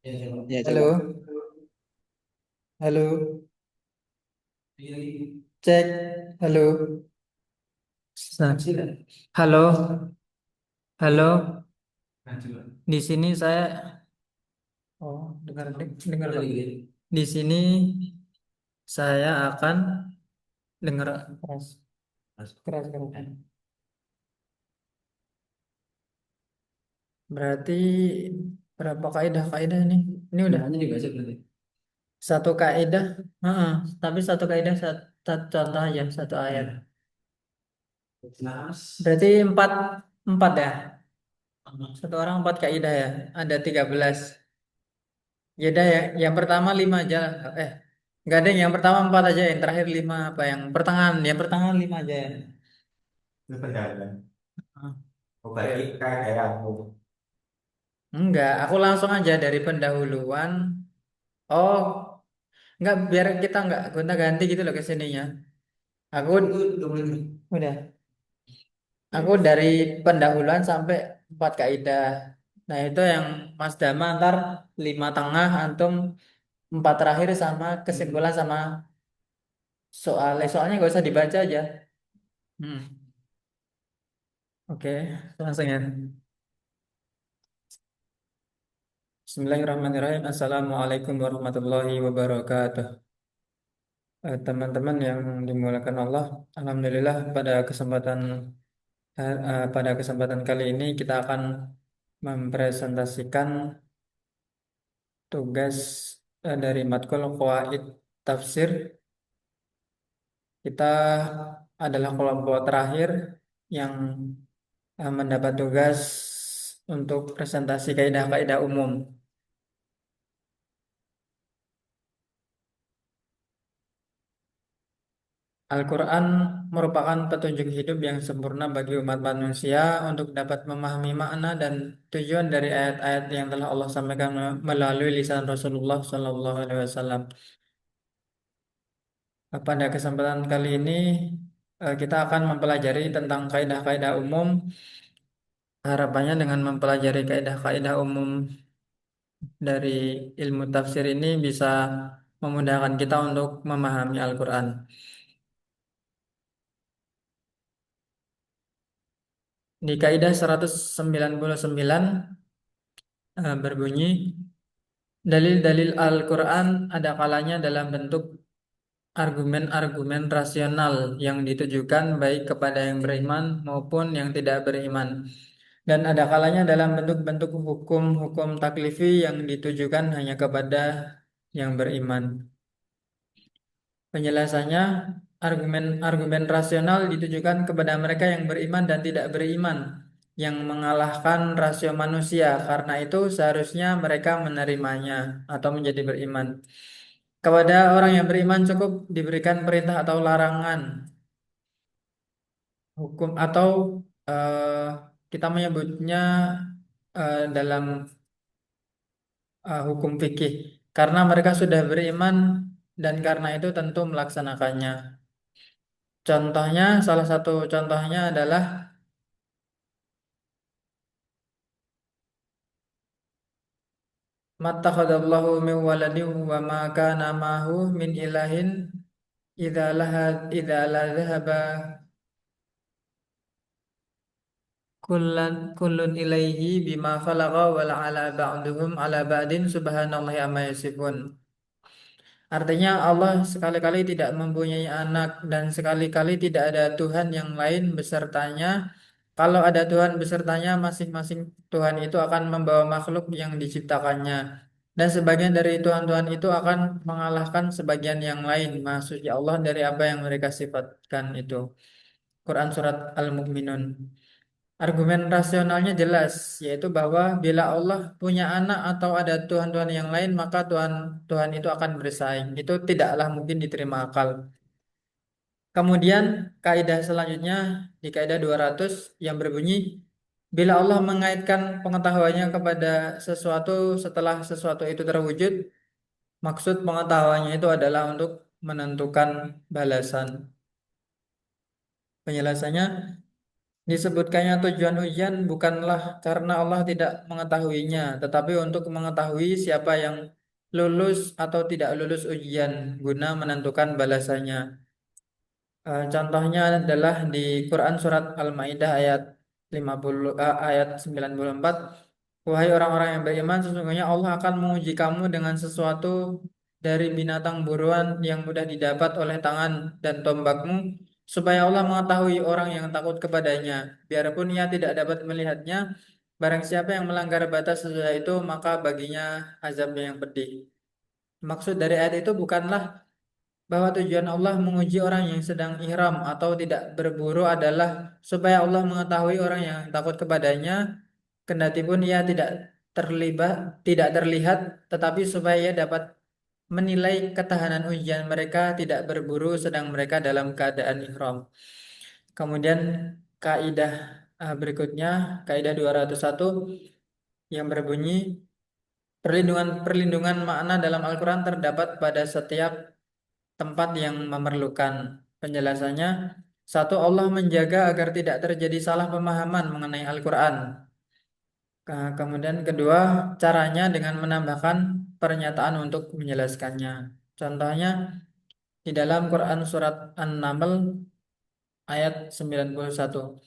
Ya, coba. Halo, halo, cek, halo. Nah, halo, halo. Di sini saya, oh, dengar, dengar, Pak. Di sini saya akan dengar keras, keras, keras. Berarti berapa kaidah ini? Ini udah satu kaidah, heeh, tapi satu kaidah satu contoh aja, satu ayat. Berarti empat, empat ya. Satu orang empat kaidah ya. Ada 13. Ya udah ya. Yang pertama lima aja. Eh, nggak ada yang pertama empat aja. Yang terakhir lima apa? Yang pertengahan. Yang pertengahan lima aja ya. Itu perjalanan. Ah, Oh, oke. berarti kayak aku. Enggak. Aku langsung aja dari pendahuluan. Oh, enggak. Biar kita enggak gonta-ganti gitu loh ke sininya. Aku udah. Aku dari pendahuluan sampai empat kaidah. Nah itu yang Mas Dama ntar lima tengah antum empat terakhir sama kesimpulan sama soalnya nggak usah dibaca aja. Hmm. Oke, langsung ya. Bismillahirrahmanirrahim. Assalamualaikum warahmatullahi wabarakatuh. Teman-teman yang dimuliakan Allah, Alhamdulillah pada kesempatan kali ini kita akan mempresentasikan tugas dari matkul Qawaid Tafsir. Kita adalah kelompok terakhir yang mendapat tugas untuk presentasi kaidah-kaidah umum. Al-Quran merupakan petunjuk hidup yang sempurna bagi umat manusia untuk dapat memahami makna dan tujuan dari ayat-ayat yang telah Allah sampaikan melalui lisan Rasulullah SAW. Pada kesempatan kali ini kita akan mempelajari tentang kaidah-kaidah umum. Harapannya dengan mempelajari kaidah-kaidah umum dari ilmu tafsir ini bisa memudahkan kita untuk memahami Al-Quran. Di kaidah 199 berbunyi, dalil-dalil Al-Quran ada kalanya dalam bentuk argumen-argumen rasional yang ditujukan baik kepada yang beriman maupun yang tidak beriman. Dan ada kalanya dalam bentuk-bentuk hukum-hukum taklifi yang ditujukan hanya kepada yang beriman. Penjelasannya, argumen-argumen rasional ditujukan kepada mereka yang beriman dan tidak beriman, yang mengalahkan rasio manusia. Karena itu seharusnya mereka menerimanya atau menjadi beriman. Kepada orang yang beriman cukup diberikan perintah atau larangan, hukum atau eh, kita menyebutnya dalam hukum fikih. Karena mereka sudah beriman dan karena itu tentu melaksanakannya. Contohnya, salah satu contohnya adalah mattakhadallahu min waladin wa ma kana ma'hu min ilahin idza la dhahaba kullun ilaihi bima khalaqa wa la ala ba'duhum ala ba'din subhanallahi amma yasifun. Artinya Allah sekali-kali tidak mempunyai anak dan sekali-kali tidak ada Tuhan yang lain besertanya. Kalau ada Tuhan besertanya, masing-masing Tuhan itu akan membawa makhluk yang diciptakannya. Dan sebagian dari Tuhan-Tuhan itu akan mengalahkan sebagian yang lain. Maksudnya Allah dari apa yang mereka sifatkan itu. Quran Surat Al-Mu'minun. Argumen rasionalnya jelas, yaitu bahwa bila Allah punya anak atau ada Tuhan-Tuhan yang lain, maka Tuhan itu akan bersaing. Itu tidaklah mungkin diterima akal. Kemudian kaidah selanjutnya di kaidah 200 yang berbunyi, bila Allah mengaitkan pengetahuannya kepada sesuatu setelah sesuatu itu terwujud, maksud pengetahuannya itu adalah untuk menentukan balasan. Penjelasannya, Disebutkannya tujuan ujian bukanlah karena Allah tidak mengetahuinya, tetapi untuk mengetahui siapa yang lulus atau tidak lulus ujian guna menentukan balasannya. Contohnya adalah di Quran surat Al-Maidah ayat 50 ayat 94. Wahai orang-orang yang beriman, sesungguhnya Allah akan menguji kamu dengan sesuatu dari binatang buruan yang mudah didapat oleh tangan dan tombakmu, supaya Allah mengetahui orang yang takut kepadanya. Biarpun ia tidak dapat melihatnya, barang siapa yang melanggar batas sesudah itu, maka baginya azab yang pedih. Maksud dari ayat itu bukanlah bahwa tujuan Allah menguji orang yang sedang ihram atau tidak berburu adalah supaya Allah mengetahui orang yang takut kepadanya, kendati pun ia tidak terlihat, tetapi supaya ia dapat menilai ketahanan ujian mereka tidak berburu sedang mereka dalam keadaan ihram. Kemudian kaidah berikutnya, kaidah 201 yang berbunyi perlindungan perlindungan makna dalam Al-Quran terdapat pada setiap tempat yang memerlukan. Penjelasannya, satu, Allah menjaga agar tidak terjadi salah pemahaman mengenai Al-Quran. Kemudian kedua, caranya dengan menambahkan pernyataan untuk menjelaskannya. Contohnya, di dalam Quran surat An-Naml ayat 91,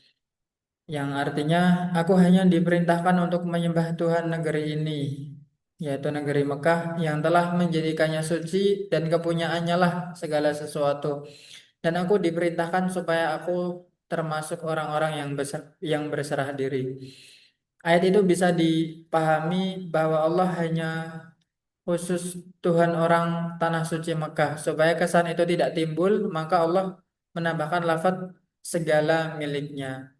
yang artinya, aku hanya diperintahkan untuk menyembah Tuhan negeri ini, yaitu negeri Mekah, yang telah menjadikannya suci dan kepunyaannya lah segala sesuatu. Dan aku diperintahkan supaya aku termasuk orang-orang yang berserah diri. Ayat itu bisa dipahami bahwa Allah hanya khusus Tuhan orang tanah suci Mekah. Supaya kesan itu tidak timbul, maka Allah menambahkan lafaz segala miliknya.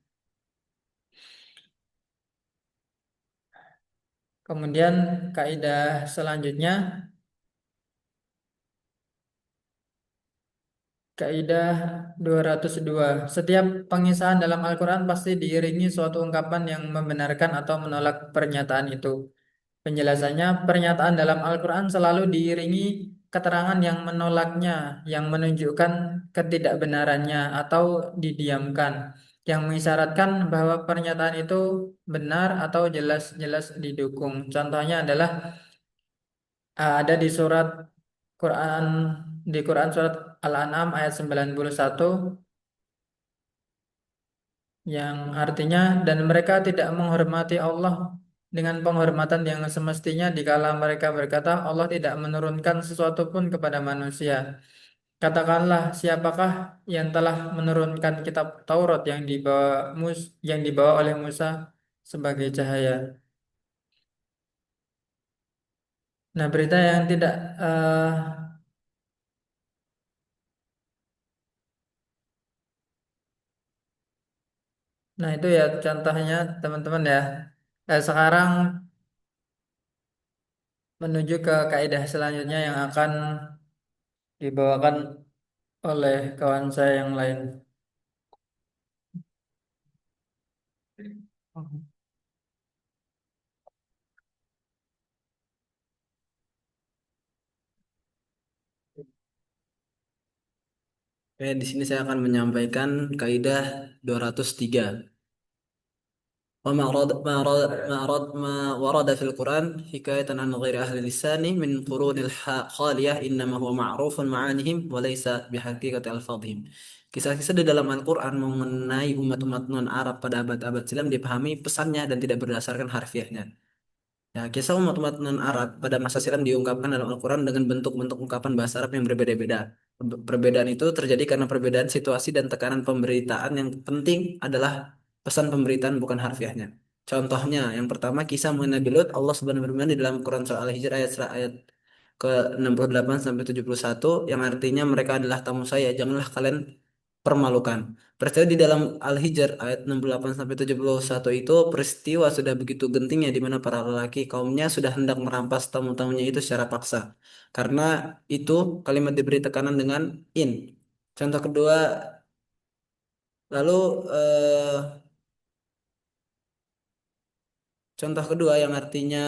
Kemudian kaidah selanjutnya, kaidah 202. Setiap pengisahan dalam Al-Quran pasti diiringi suatu ungkapan yang membenarkan atau menolak pernyataan itu. Penjelasannya, pernyataan dalam Al-Quran selalu diiringi keterangan yang menolaknya, yang menunjukkan ketidakbenarannya atau didiamkan, yang mengisyaratkan bahwa pernyataan itu benar atau jelas-jelas didukung. Contohnya adalah ada di Quran Quran surat Al-An'am ayat 91 yang artinya dan mereka tidak menghormati Allah dengan penghormatan yang semestinya dikala mereka berkata Allah tidak menurunkan sesuatu pun kepada manusia. Katakanlah siapakah yang telah menurunkan kitab Taurat yang dibawa oleh Musa sebagai cahaya. Nah, berita yang tidak nah itu ya contohnya teman-teman ya. Sekarang menuju ke kaidah selanjutnya yang akan dibawakan oleh kawan saya yang lain. Oke, di sini saya akan menyampaikan kaidah 203. ما ورد في القرآن حكاية عن غير أهل اللسان من قرون الخالية إنما هو معروف معانيهم وليس بحقيقة ألفاظهم. Kisah-kisah di dalam Al-Quran mengenai umat-umat non-Arab pada abad-abad silam dipahami pesannya dan tidak berdasarkan harfiahnya. Ya, kisah umat-umat non-Arab pada masa silam diungkapkan dalam Al-Quran dengan bentuk-bentuk ungkapan bahasa Arab yang berbeda-beda. Perbedaan itu terjadi karena perbedaan situasi dan tekanan pemberitaan. Yang penting adalah pesan pemberitaan bukan harfiahnya. Contohnya, yang pertama kisah mengenai Nabi Lut, Allah Subhanahu wa taala di dalam Quran surah Al-Hijr ayat ke 68 sampai 71 yang artinya mereka adalah tamu saya, janganlah kalian permalukan. Peristiwa di dalam Al-Hijr ayat 68 sampai 71 itu peristiwa sudah begitu gentingnya di mana para lelaki kaumnya sudah hendak merampas tamu-tamunya itu secara paksa. Karena itu kalimat diberi tekanan dengan in. Contoh kedua, lalu contoh kedua yang artinya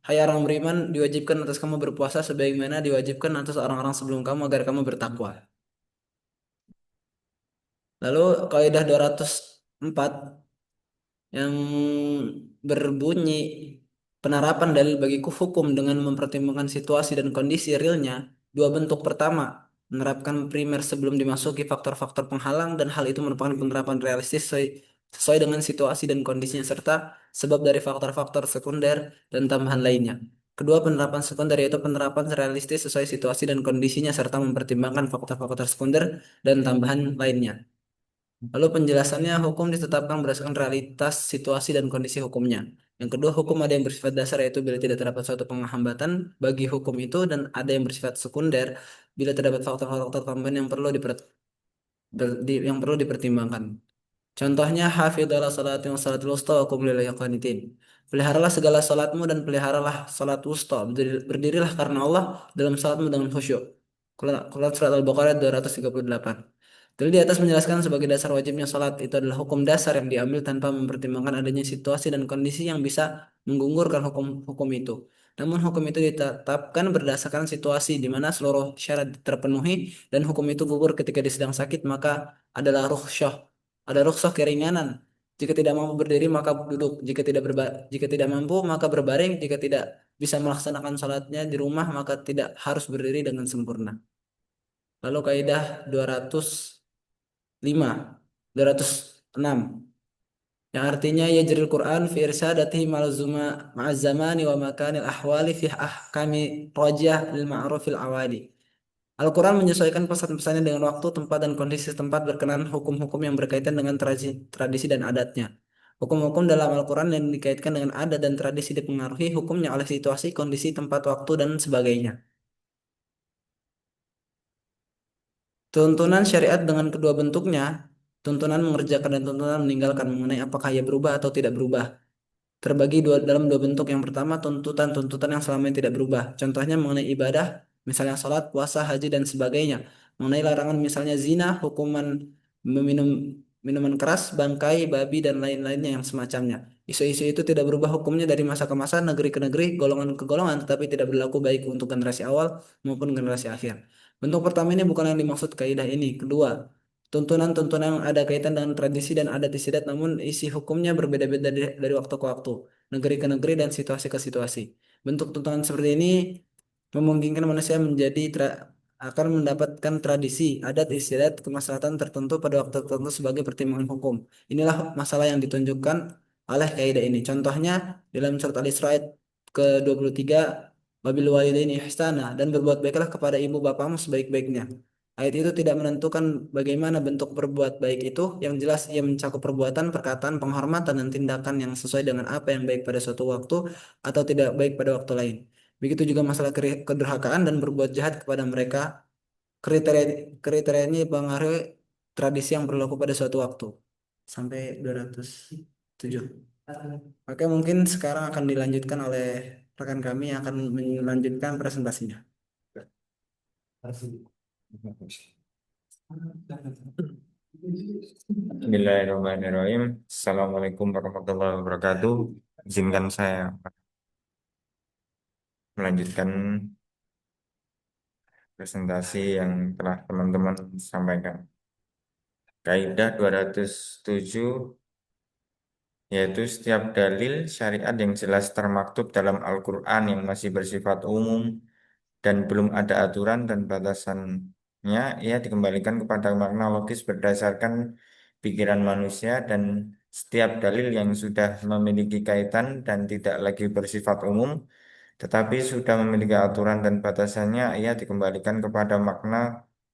hai orang beriman diwajibkan atas kamu berpuasa sebagaimana diwajibkan atas orang-orang sebelum kamu agar kamu bertakwa. Lalu kaidah 200 4 yang berbunyi penerapan dalil bagi hukum dengan mempertimbangkan situasi dan kondisi realnya. Dua bentuk pertama, menerapkan primer sebelum dimasuki faktor-faktor penghalang dan hal itu merupakan penerapan realistis sesuai dengan situasi dan kondisinya serta sebab dari faktor-faktor sekunder dan tambahan lainnya. Kedua, penerapan sekunder yaitu penerapan realistis sesuai situasi dan kondisinya serta mempertimbangkan faktor-faktor sekunder dan tambahan lainnya. Lalu penjelasannya, hukum ditetapkan berdasarkan realitas, situasi, dan kondisi hukumnya. Yang kedua, hukum ada yang bersifat dasar yaitu bila tidak terdapat suatu penghambatan bagi hukum itu dan ada yang bersifat sekunder bila terdapat faktor-faktor tambahan yang perlu yang perlu dipertimbangkan. Contohnya, hafidhalah salati wa salatul wusta wa qum lillahi qanitin. Peliharalah segala salatmu dan peliharalah salat wusta. Berdirilah karena Allah dalam salatmu dengan khusyuk. Quran Surat Al-Baqarah 238. Dalil di atas menjelaskan sebagai dasar wajibnya salat itu adalah hukum dasar yang diambil tanpa mempertimbangkan adanya situasi dan kondisi yang bisa menggugurkan hukum itu. Namun hukum itu ditetapkan berdasarkan situasi di mana seluruh syarat terpenuhi dan hukum itu gugur ketika sedang sakit maka adalah rukhsah. Ada rukhsah keringanan. Jika tidak mampu berdiri maka duduk. Jika tidak mampu maka berbaring. Jika tidak bisa melaksanakan salatnya di rumah maka tidak harus berdiri dengan sempurna. Lalu kaidah 205, 206 yang artinya yajril Quran fi irsadatihi ma'az zamani wa makanil ahwali fi ahkami rajah lil ma'rufil awali. Al-Quran menyesuaikan pesan-pesannya dengan waktu, tempat, dan kondisi setempat berkenaan hukum-hukum yang berkaitan dengan tradisi dan adatnya. Hukum-hukum dalam Al-Quran yang dikaitkan dengan adat dan tradisi dipengaruhi hukumnya oleh situasi, kondisi, tempat, waktu, dan sebagainya. Tuntunan syariat dengan kedua bentuknya, tuntunan mengerjakan dan tuntunan meninggalkan mengenai apakah ia berubah atau tidak berubah terbagi dalam dua bentuk. Yang pertama, tuntutan-tuntutan yang selama ini tidak berubah. Contohnya mengenai ibadah, misalnya salat, puasa, haji, dan sebagainya. Mengenai larangan misalnya zina, hukuman meminum minuman keras, bangkai, babi, dan lain-lainnya yang semacamnya. Isu-isu itu tidak berubah hukumnya dari masa ke masa, negeri ke negeri, golongan ke golongan, tetapi tidak berlaku baik untuk generasi awal maupun generasi akhir. Bentuk pertama ini bukan yang dimaksud kaidah ini. Kedua, tuntunan-tuntunan yang ada kaitan dengan tradisi dan adat istiadat namun isi hukumnya berbeda-beda dari waktu ke waktu, negeri ke negeri, dan situasi ke situasi. Bentuk tuntunan seperti ini memungkinkan manusia akan mendapatkan tradisi, adat istiadat, kemaslahatan tertentu pada waktu tertentu sebagai pertimbangan hukum. Inilah masalah yang ditunjukkan oleh kaidah ini. Contohnya dalam surat Al-Isra ayat ke-23, wabil walidaini ihsana, dan berbuat baiklah kepada ibu bapamu sebaik-baiknya. Ayat itu tidak menentukan bagaimana bentuk berbuat baik itu, yang jelas ia mencakup perbuatan, perkataan, penghormatan, dan tindakan yang sesuai dengan apa yang baik pada suatu waktu atau tidak baik pada waktu lain. Begitu juga masalah kedurhakaan dan berbuat jahat kepada mereka. Kriteria kriterianya dipengaruhi tradisi yang berlaku pada suatu waktu. Sampai 207. Oke, mungkin sekarang akan dilanjutkan oleh rekan kami yang akan melanjutkan presentasinya. Bismillahirrahmanirrahim. Assalamualaikum warahmatullahi wabarakatuh. Izinkan saya melanjutkan presentasi yang telah teman-teman sampaikan. Kaidah 207 yaitu setiap dalil syariat yang jelas termaktub dalam Al-Quran yang masih bersifat umum dan belum ada aturan dan batasannya, ia dikembalikan kepada makna logis berdasarkan pikiran manusia, dan setiap dalil yang sudah memiliki kaitan dan tidak lagi bersifat umum tetapi sudah memiliki aturan dan batasannya, ia dikembalikan kepada makna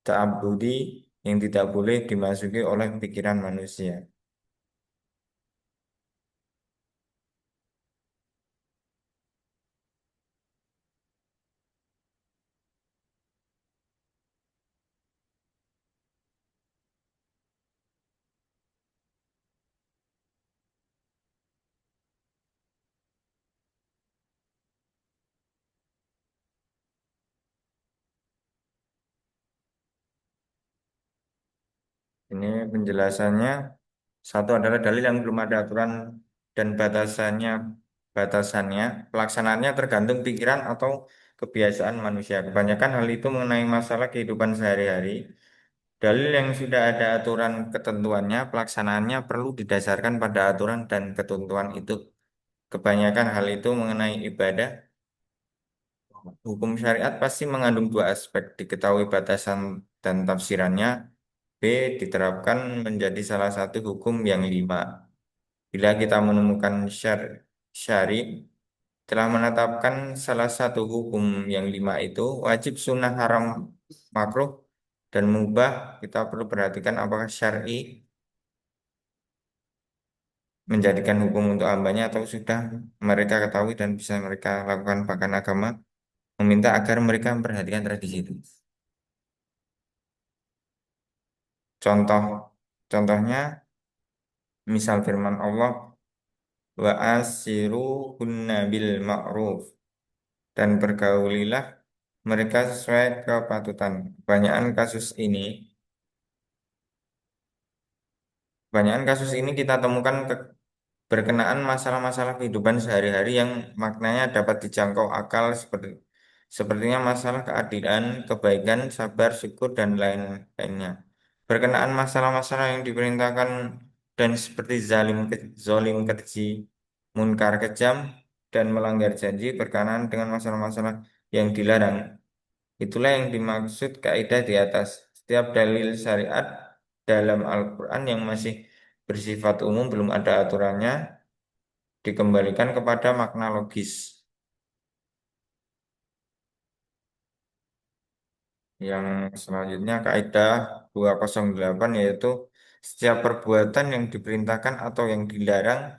ta'abbudi yang tidak boleh dimasuki oleh pikiran manusia. Ini penjelasannya. Satu adalah dalil yang belum ada aturan dan batasannya, pelaksanaannya tergantung pikiran atau kebiasaan manusia. Kebanyakan hal itu mengenai masalah kehidupan sehari-hari. Dalil yang sudah ada aturan ketentuannya, pelaksanaannya perlu didasarkan pada aturan dan ketentuan itu. Kebanyakan hal itu mengenai ibadah. Hukum syariat pasti mengandung dua aspek, diketahui batasan dan tafsirannya. B. Diterapkan menjadi salah satu hukum yang lima. Bila kita menemukan syari telah menetapkan salah satu hukum yang lima itu, wajib, sunnah, haram, makruh, dan mubah, kita perlu perhatikan apakah syari menjadikan hukum untuk hambanya atau sudah mereka ketahui dan bisa mereka lakukan, bahkan agama meminta agar mereka memperhatikan tradisi itu. Contoh, contohnya misal firman Allah, wa asiru kunna bil ma'ruf, dan pergaulilah mereka sesuai kepatutan. Kebanyakan kasus ini kita temukan berkenaan masalah-masalah kehidupan sehari-hari yang maknanya dapat dijangkau akal, sepertinya masalah keadilan, kebaikan, sabar, syukur, dan lain-lainnya. Berkenaan masalah-masalah yang diperintahkan dan seperti zolim keji, munkar kejam, dan melanggar janji berkenaan dengan masalah-masalah yang dilarang. Itulah yang dimaksud kaidah di atas. Setiap dalil syariat dalam Al-Quran yang masih bersifat umum belum ada aturannya dikembalikan kepada makna logis. Yang selanjutnya kaidah 208 yaitu setiap perbuatan yang diperintahkan atau yang dilarang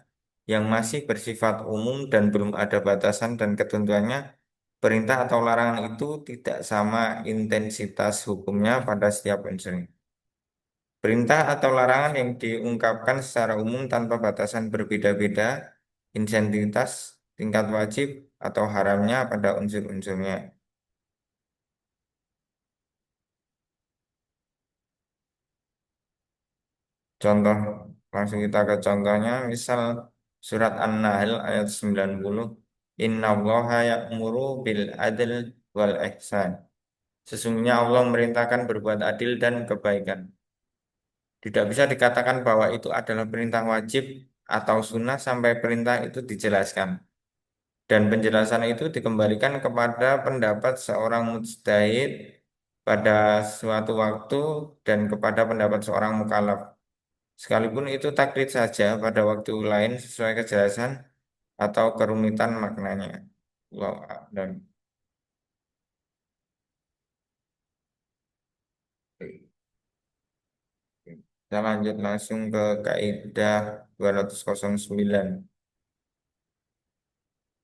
yang masih bersifat umum dan belum ada batasan dan ketentuannya, perintah atau larangan itu tidak sama intensitas hukumnya pada setiap unsurnya. Perintah atau larangan yang diungkapkan secara umum tanpa batasan berbeda-beda, intensitas, tingkat wajib atau haramnya pada unsur-unsurnya. Contoh, langsung kita ke contohnya, misal surat An-Nahl ayat 90, Innallaha ya'muru bil adl wal ihsan. Sesungguhnya Allah memerintahkan berbuat adil dan kebaikan. Tidak bisa dikatakan bahwa itu adalah perintah wajib atau sunnah sampai perintah itu dijelaskan. Dan penjelasan itu dikembalikan kepada pendapat seorang mujtahid pada suatu waktu dan kepada pendapat seorang mukallaf. Sekalipun itu taklid saja pada waktu lain sesuai kejelasan atau kerumitan maknanya. Wallahu a'lam. Kita lanjut langsung ke kaidah 209.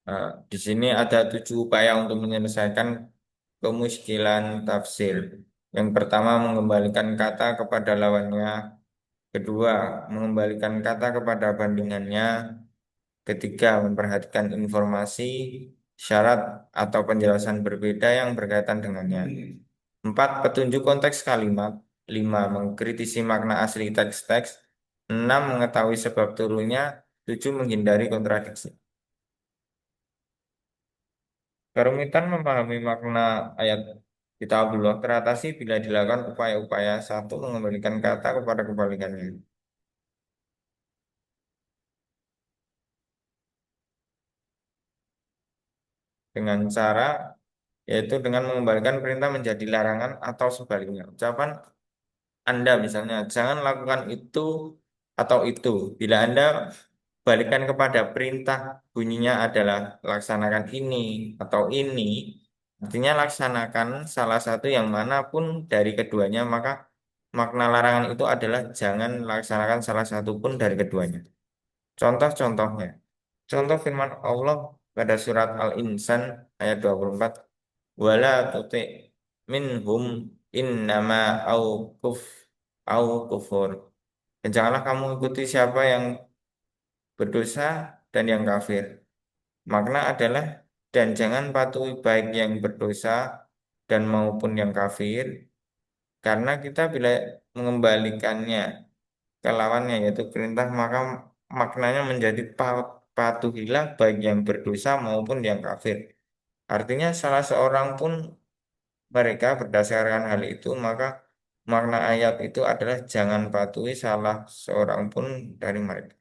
Nah, di sini ada 7 upaya untuk menyelesaikan kemusykilan tafsir. Yang pertama, mengembalikan kata kepada lawannya. Kedua, mengembalikan kata kepada bandingannya. Ketiga, memperhatikan informasi, syarat, atau penjelasan berbeda yang berkaitan dengannya. Empat, petunjuk konteks kalimat. Lima, mengkritisi makna asli teks-teks. Enam, mengetahui sebab turunnya. Tujuh, menghindari kontradiksi. Kerumitan memahami makna ayat kitabullah teratasi bila dilakukan upaya-upaya. Satu, mengembalikan kata kepada kebalikannya. Dengan cara yaitu dengan mengembalikan perintah menjadi larangan atau sebaliknya. Ucapan Anda misalnya, jangan lakukan itu atau itu. Bila Anda balikan kepada perintah, bunyinya adalah laksanakan ini atau ini, artinya laksanakan salah satu yang manapun dari keduanya, maka makna larangan itu adalah jangan laksanakan salah satu pun dari keduanya. Contoh-contohnya. Contoh firman Allah pada surat Al-Insan ayat 24, wala tuti minhum innama au kuf au kufur. Dan janganlah kamu ikuti siapa yang berdosa dan yang kafir. Makna adalah dan jangan patuhi baik yang berdosa dan maupun yang kafir, karena kita bila mengembalikannya ke lawannya yaitu perintah, maka maknanya menjadi patuhilah baik yang berdosa maupun yang kafir. Artinya salah seorang pun mereka berdasarkan hal itu maka makna ayat itu adalah jangan patuhi salah seorang pun dari mereka.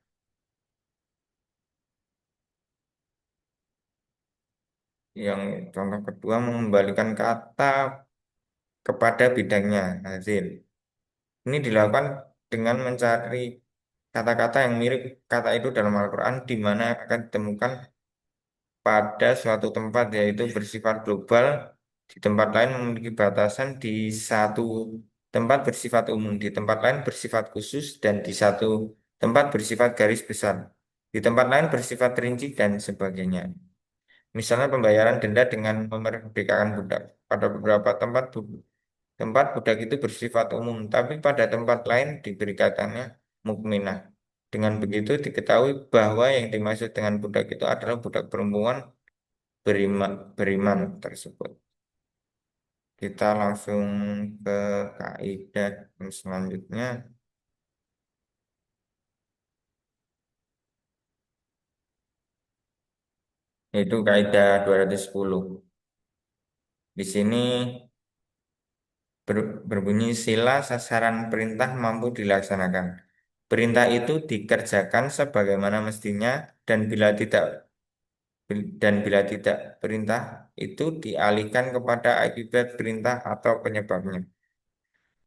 Yang contoh kedua mengembalikan kata kepada bidangnya hasil. Ini dilakukan dengan mencari kata-kata yang mirip kata itu dalam Al-Quran di mana akan ditemukan pada suatu tempat yaitu bersifat global, di tempat lain memiliki batasan, di satu tempat bersifat umum, di tempat lain bersifat khusus, dan di satu tempat bersifat garis besar, di tempat lain bersifat rinci dan sebagainya. Misalnya pembayaran denda dengan memerdekakan budak. Pada beberapa tempat budak itu bersifat umum, tapi pada tempat lain diberi katanya mukminah. Dengan begitu diketahui bahwa yang dimaksud dengan budak itu adalah budak perempuan beriman tersebut. Kita langsung ke kaidah yang selanjutnya, yaitu kaidah 210. Di sini berbunyi sila sasaran perintah mampu dilaksanakan. Perintah itu dikerjakan sebagaimana mestinya dan bila tidak perintah itu dialihkan kepada akibat perintah atau penyebabnya.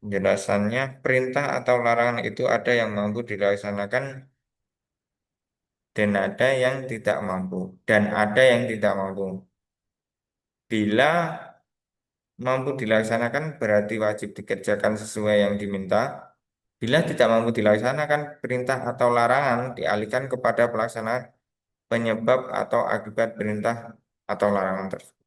Penjelasannya, perintah atau larangan itu ada yang mampu dilaksanakan dan ada yang tidak mampu dan ada yang tidak mampu. Bila mampu dilaksanakan berarti wajib dikerjakan sesuai yang diminta. Bila tidak mampu dilaksanakan perintah atau larangan dialihkan kepada pelaksanaan penyebab atau akibat perintah atau larangan tersebut.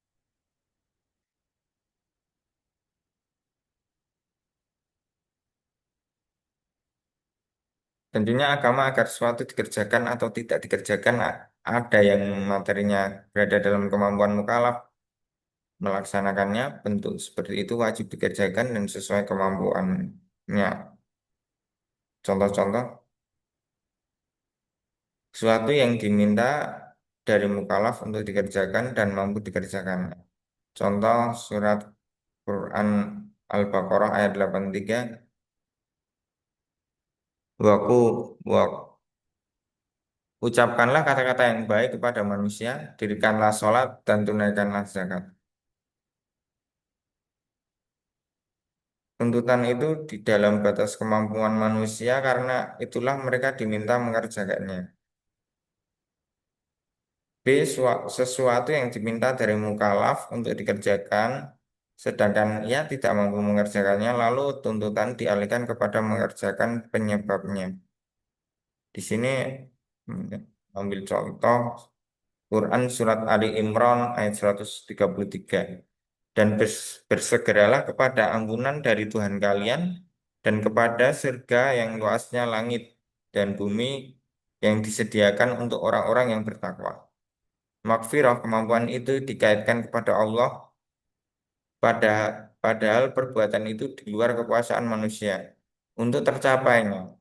Tentunya agama agar sesuatu dikerjakan atau tidak dikerjakan ada yang materinya berada dalam kemampuan mukallaf melaksanakannya, bentuk seperti itu wajib dikerjakan dan sesuai kemampuannya. Contoh-contoh, sesuatu yang diminta dari mukallaf untuk dikerjakan dan mampu dikerjakan. Contoh surat Quran Al-Baqarah ayat 83, Waku, wak, ucapkanlah kata-kata yang baik kepada manusia, dirikanlah sholat dan tunaikanlah zakat. Tuntutan itu di dalam batas kemampuan manusia karena itulah mereka diminta mengerjakannya. B. Sesuatu yang diminta dari mukallaf untuk dikerjakan, sedangkan ia tidak mampu mengerjakannya, lalu tuntutan dialihkan kepada mengerjakan penyebabnya. Di sini ambil contoh Quran Surat Ali Imran ayat 133. Dan bersegeralah kepada ampunan dari Tuhan kalian dan kepada surga yang luasnya langit dan bumi yang disediakan untuk orang-orang yang bertakwa. Makfirah kemampuan itu dikaitkan kepada Allah pada padahal perbuatan itu di luar kekuasaan manusia untuk tercapainya.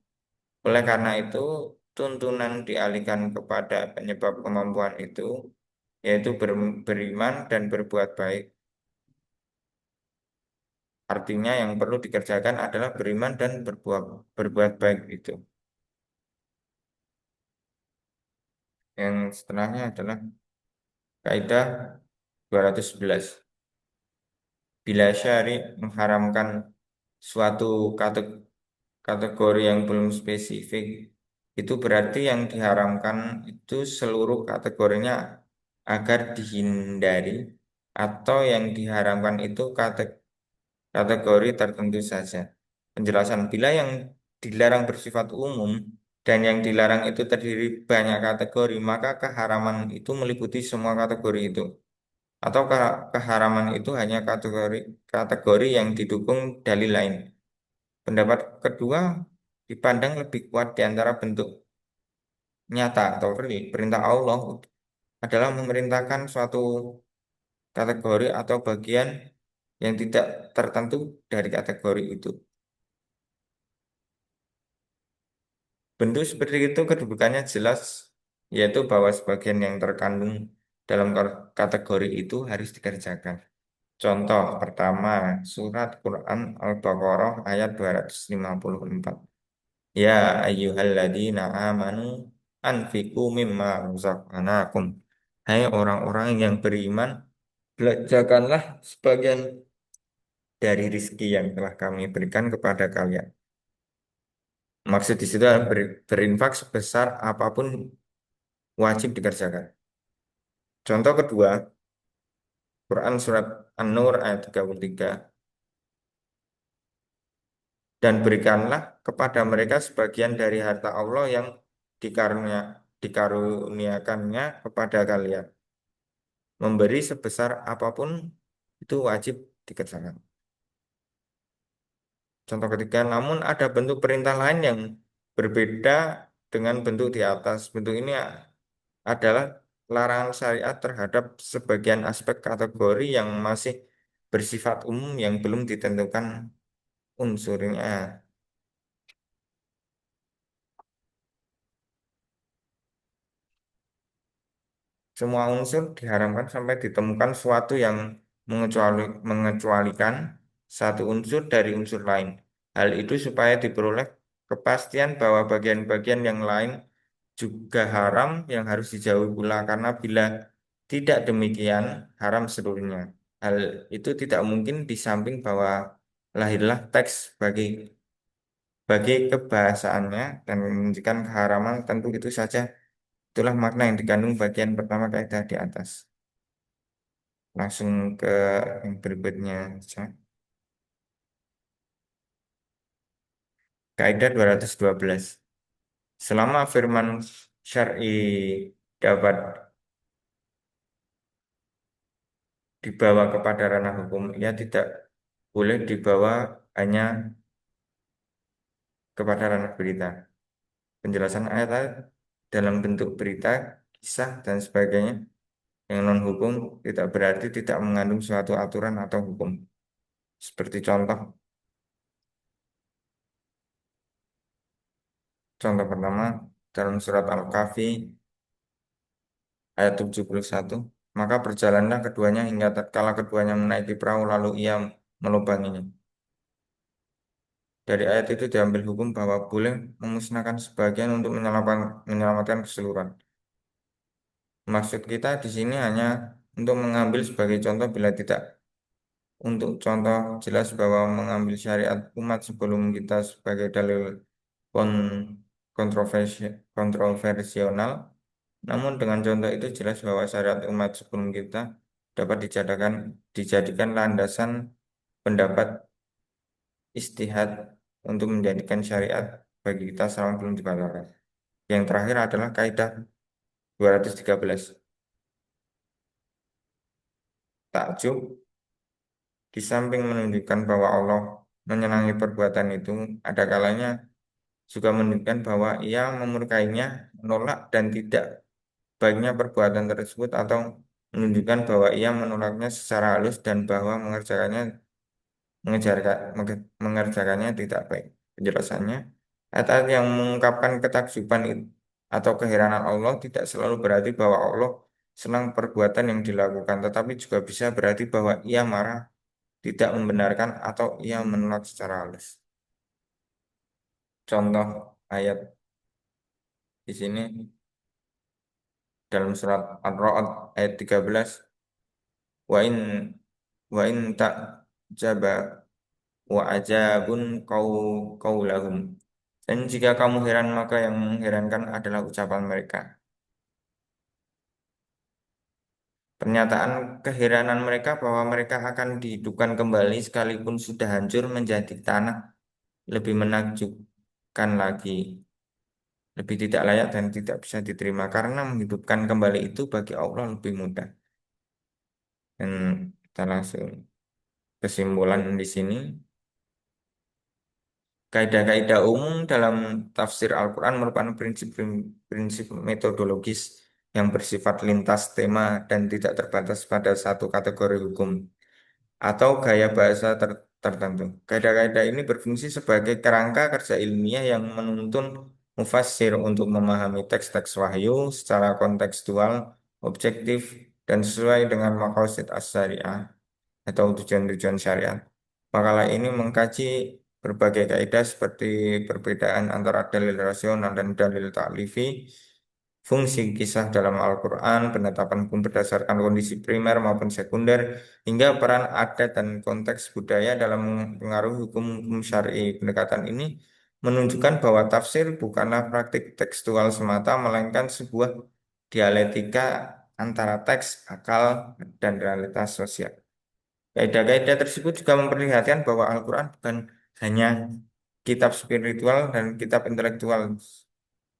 Oleh karena itu, tuntunan dialihkan kepada penyebab kemampuan itu, yaitu beriman dan berbuat baik. Artinya yang perlu dikerjakan adalah beriman dan berbuat baik itu. Yang setelahnya adalah kaidah 211. Bila syari mengharamkan suatu kategori yang belum spesifik, itu berarti yang diharamkan itu seluruh kategorinya agar dihindari, atau yang diharamkan itu kategori tertentu saja. Penjelasan bila yang dilarang bersifat umum dan yang dilarang itu terdiri banyak kategori, maka keharaman itu meliputi semua kategori itu. Atau keharaman itu hanya kategori yang didukung dalil lain. Pendapat kedua dipandang lebih kuat di antara bentuk nyata atau real. Perintah Allah adalah memerintahkan suatu kategori atau bagian yang tidak tertentu dari kategori itu. Bentuk seperti itu kedudukannya jelas, yaitu bahwa sebagian yang terkandung dalam kategori itu harus dikerjakan. Contoh pertama, surat Quran Al-Baqarah ayat 254. Ya ayyuhalladzina amanu anfiqu mimma razaqnakum. Hai orang-orang yang beriman, belanjakanlah sebagian dari rizki yang telah kami berikan kepada kalian. Maksud di situ adalah berinfak sebesar apapun wajib dikerjakan. Contoh kedua, Quran surat An-Nur ayat 33. Dan berikanlah kepada mereka sebagian dari harta Allah yang dikaruniakannya kepada kalian. Memberi sebesar apapun itu wajib dikerjakan. Contoh ketiga, namun ada bentuk perintah lain yang berbeda dengan bentuk di atas. Bentuk ini adalah larangan syariat terhadap sebagian aspek kategori yang masih bersifat umum yang belum ditentukan unsurnya. Semua unsur diharamkan sampai ditemukan suatu yang mengecualikan satu unsur dari unsur lain. Hal itu supaya diperoleh kepastian bahwa bagian-bagian yang lain juga haram yang harus dijauhi pula karena bila tidak demikian haram seluruhnya. Hal itu tidak mungkin di samping bahwa lahirlah teks bagi kebahasaannya dan menunjukkan keharaman tentu itu saja. Itulah makna yang dikandung bagian pertama kaidah di atas. Langsung ke yang berikutnya. Kaidah 212. Selama firman syar'i dapat dibawa kepada ranah hukum, ia tidak boleh dibawa hanya kepada ranah berita. Penjelasan ayat dalam bentuk berita, kisah, dan sebagainya yang non-hukum tidak berarti tidak mengandung suatu aturan atau hukum. Seperti contoh pertama dalam surat Al-Kahfi ayat 71. Maka berjalanlah keduanya hingga tatkala keduanya menaiki perahu lalu ia melubanginya. Dari ayat itu diambil hukum bahwa boleh memusnahkan sebagian untuk menyelamatkan keseluruhan. Maksud kita di sini hanya untuk mengambil sebagai contoh bila tidak untuk contoh jelas bahwa mengambil syariat umat sebelum kita sebagai dalil kon- kontroversial. Namun dengan contoh itu jelas bahwa syariat umat sebelum kita dapat dijadikan landasan pendapat istihad untuk menjadikan syariat bagi kita selama belum dibatalkan. Yang terakhir adalah kaidah 213. Takjub di samping menunjukkan bahwa Allah menyenangi perbuatan itu, ada kalanya juga menunjukkan bahwa ia memurkainya, menolak dan tidak baiknya perbuatan tersebut atau menunjukkan bahwa ia menolaknya secara halus dan bahwa mengerjakannya tidak baik. Penjelasannya, ayat yang mengungkapkan atau keheranan Allah tidak selalu berarti bahwa Allah senang perbuatan yang dilakukan, tetapi juga bisa berarti bahwa ia marah, tidak membenarkan, atau ia menolak secara halus. Contoh ayat di sini dalam surat Ar-Ra'd ayat 13, wa in tak jaba wa ajabun qaulahum. Dan jika kamu heran maka yang mengherankan adalah ucapan mereka. Pernyataan keheranan mereka bahwa mereka akan dihidupkan kembali sekalipun sudah hancur menjadi tanah lebih menakjubkan lagi, lebih tidak layak dan tidak bisa diterima karena menghidupkan kembali itu bagi Allah lebih mudah. Dan kita langsung kesimpulan di sini. Kaidah-kaidah umum dalam tafsir Al-Quran merupakan prinsip metodologis yang bersifat lintas tema dan tidak terbatas pada satu kategori hukum atau gaya bahasa tertentu. Kaidah-kaidah ini berfungsi sebagai kerangka kerja ilmiah yang menuntun mufassir untuk memahami teks-teks wahyu secara kontekstual, objektif, dan sesuai dengan maqasid as-syariah. atau tujuan-tujuan syariat. Makalah ini mengkaji berbagai kaidah seperti perbedaan antara dalil rasional dan dalil taklifi, fungsi kisah dalam Al-Quran, penetapan hukum berdasarkan kondisi primer maupun sekunder, hingga peran adat dan konteks budaya dalam mempengaruhi hukum-hukum syar'i. Pendekatan ini menunjukkan bahwa tafsir bukanlah praktik tekstual semata, melainkan sebuah dialektika antara teks, akal, dan realitas sosial. Kaidah-kaidah tersebut juga memperlihatkan bahwa Al-Quran bukan hanya kitab spiritual dan kitab intelektual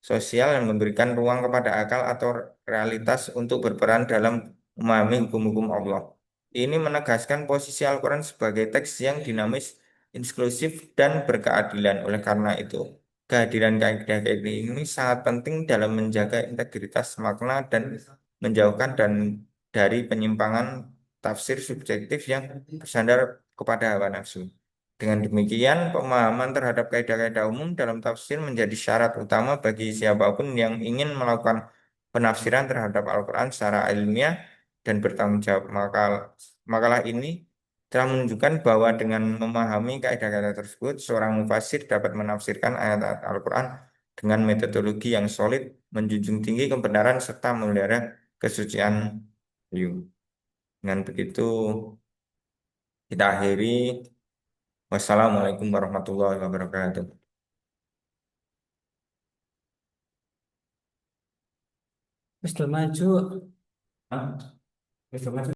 sosial yang memberikan ruang kepada akal atau realitas untuk berperan dalam memahami hukum-hukum Allah. Ini menegaskan posisi Al-Quran sebagai teks yang dinamis, inklusif, dan berkeadilan. Oleh karena itu, kehadiran kaidah-kaidah ini sangat penting dalam menjaga integritas makna dan menjauhkan dari penyimpangan tafsir subjektif yang bersandar kepada hawa nafsu. Dengan demikian, pemahaman terhadap kaidah-kaidah umum dalam tafsir menjadi syarat utama bagi siapapun yang ingin melakukan penafsiran terhadap Al-Quran secara ilmiah dan bertanggung jawab. Makalah ini telah menunjukkan bahwa dengan memahami kaidah-kaidah tersebut, seorang mufasir dapat menafsirkan ayat-ayat Al-Quran dengan metodologi yang solid, menjunjung tinggi kebenaran, serta memelihara kesucian wahyu. Dengan begitu, kita akhiri. Wassalamualaikum warahmatullahi wabarakatuh. Wis maju. Hah? Wis,